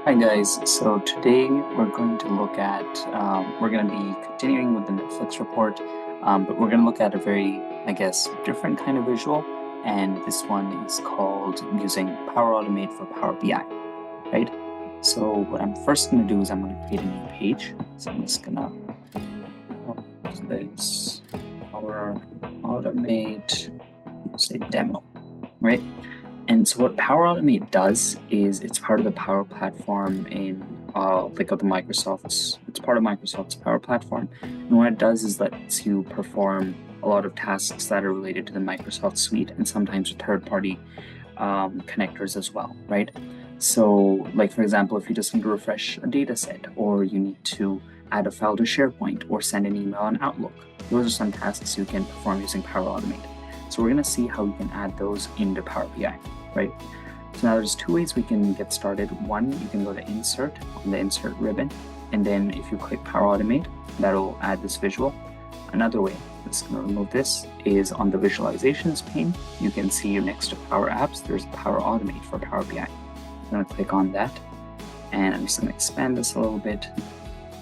Hi guys, so today we're going to look at, we're going to be continuing with the Netflix report, but we're going to look at a very, different kind of visual, and this one is called using Power Automate for Power BI, right? So what I'm first going to do is I'm going to create a new page. So I'm just going to use this Power Automate, say demo, right? And so what Power Automate does is it's part of the Power Platform in of the Microsoft's. It's part of Microsoft's Power Platform, and what it does is lets you perform a lot of tasks that are related to the Microsoft suite and sometimes third-party connectors as well, right? So, like for example, if you just need to refresh a data set, or you need to add a file to SharePoint, or send an email on Outlook, those are some tasks you can perform using Power Automate. So we're going to see how we can add those into Power BI. Right? So now there's two ways we can get started. One, you can go to Insert on the Insert ribbon, and then if you click Power Automate, that'll add this visual. Another way, just going to remove this, is on the Visualizations pane. You can see next to Power Apps, there's Power Automate for Power BI. I'm going to click on that, and I'm just going to expand this a little bit,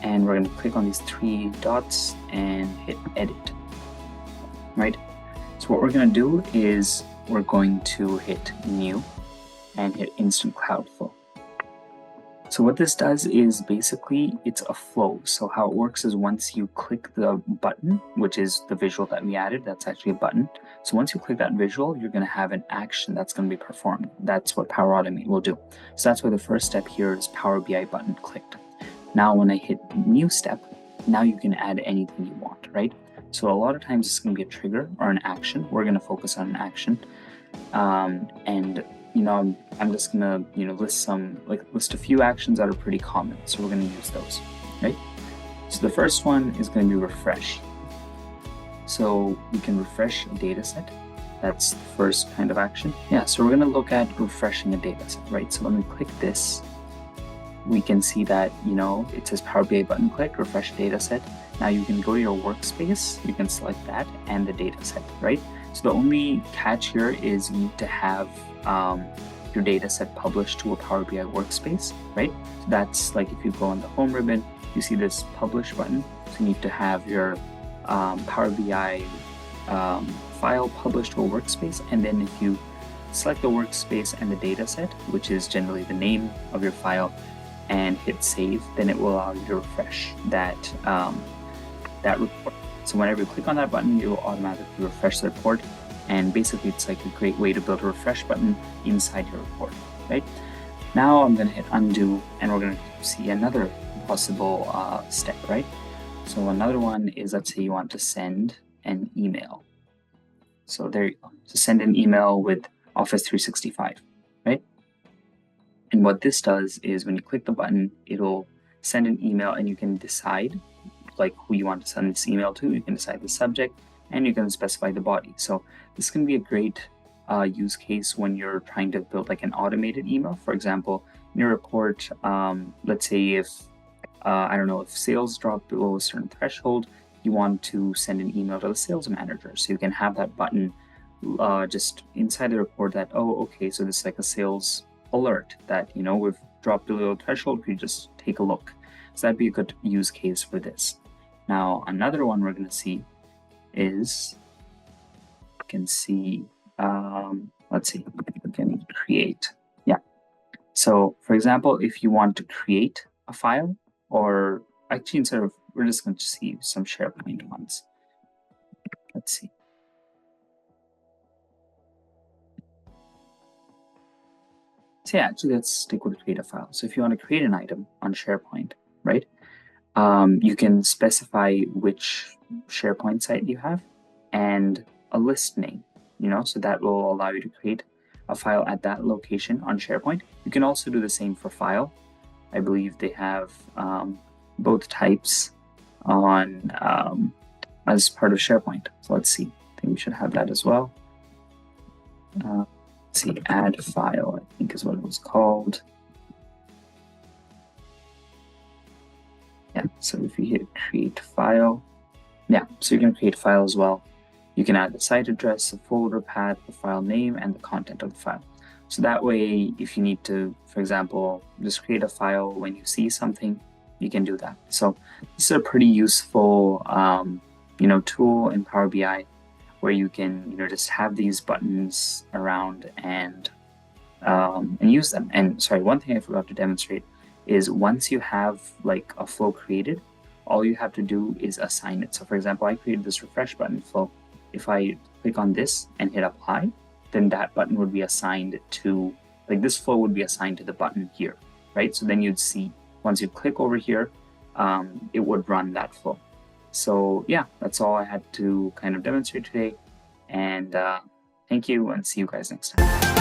and we're going to click on these three dots and hit Edit. Right? So what we're going to do is we're going to hit New and hit Instant Cloud Flow. So what this does is basically it's a flow. So how it works is once you click the button, which is the visual that we added, that's actually a button. So once you click that visual, you're going to have an action that's going to be performed. That's what Power Automate will do. So that's why the first step here is Power BI button clicked. Now when I hit New Step, now you can add anything you want, right? So a lot of times it's going to be a trigger or an action. We're going to focus on an action. And I'm just going to list a few actions that are pretty common. So we're going to use those, right? So the first one is going to be refresh. So we can refresh a data set. That's the first kind of action. Yeah, so we're going to look at refreshing a data set, right? So when we click this, we can see that, it says Power BI button click, refresh data set. Now you can go to your workspace, you can select that and the data set, right? So the only catch here is you need to have your data set published to a Power BI workspace, right? So that's like if you go on the home ribbon, you see this publish button. So you need to have your Power BI file published to a workspace. And then if you select the workspace and the data set, which is generally the name of your file, and hit save, then it will allow you to refresh that report. So whenever you click on that button, it will automatically refresh the report, and basically it's like a great way to build a refresh button inside your report, right? Now I'm going to hit undo, and we're going to see another possible step, right? So another one is, let's say you want to send an email. So there you go. So send an email with Office 365, right? And what this does is when you click the button, it'll send an email, and you can decide like who you want to send this email to. You can decide the subject, and you can specify the body. So this can be a great use case when you're trying to build like an automated email. For example, in your report, let's say if if sales drop below a certain threshold, you want to send an email to the sales manager. So you can have that button just inside the report that, oh, okay, so this is like a sales alert that, we've dropped below the threshold, we just take a look. So that'd be a good use case for this. Now, another one we're going to see is, you can see, let's see, we can create. Yeah. So for example, if you want to create a file, or actually we're just going to see some SharePoint ones. Let's see. So yeah, actually let's stick with create a file. So if you want to create an item on SharePoint, right? You can specify which SharePoint site you have and a list name, so that will allow you to create a file at that location on SharePoint. You can also do the same for file. I believe they have both types on as part of SharePoint. So let's see. I think we should have that as well. Let's see, add file, I think is what it was called. Yeah, so if you hit create file, yeah, so you can create file as well. You can add the site address, the folder path, the file name, and the content of the file. So that way, if you need to, for example, just create a file when you see something, you can do that. So this is a pretty useful, tool in Power BI where you can, just have these buttons around and use them. And sorry, one thing I forgot to demonstrate is once you have like a flow created, all you have to do is assign it. So for example, I created this refresh button flow. If I click on this and hit apply, then that button would be assigned to, like this flow would be assigned to the button here, right? So then you'd see, once you click over here, it would run that flow. So yeah, that's all I had to kind of demonstrate today. And thank you, and see you guys next time.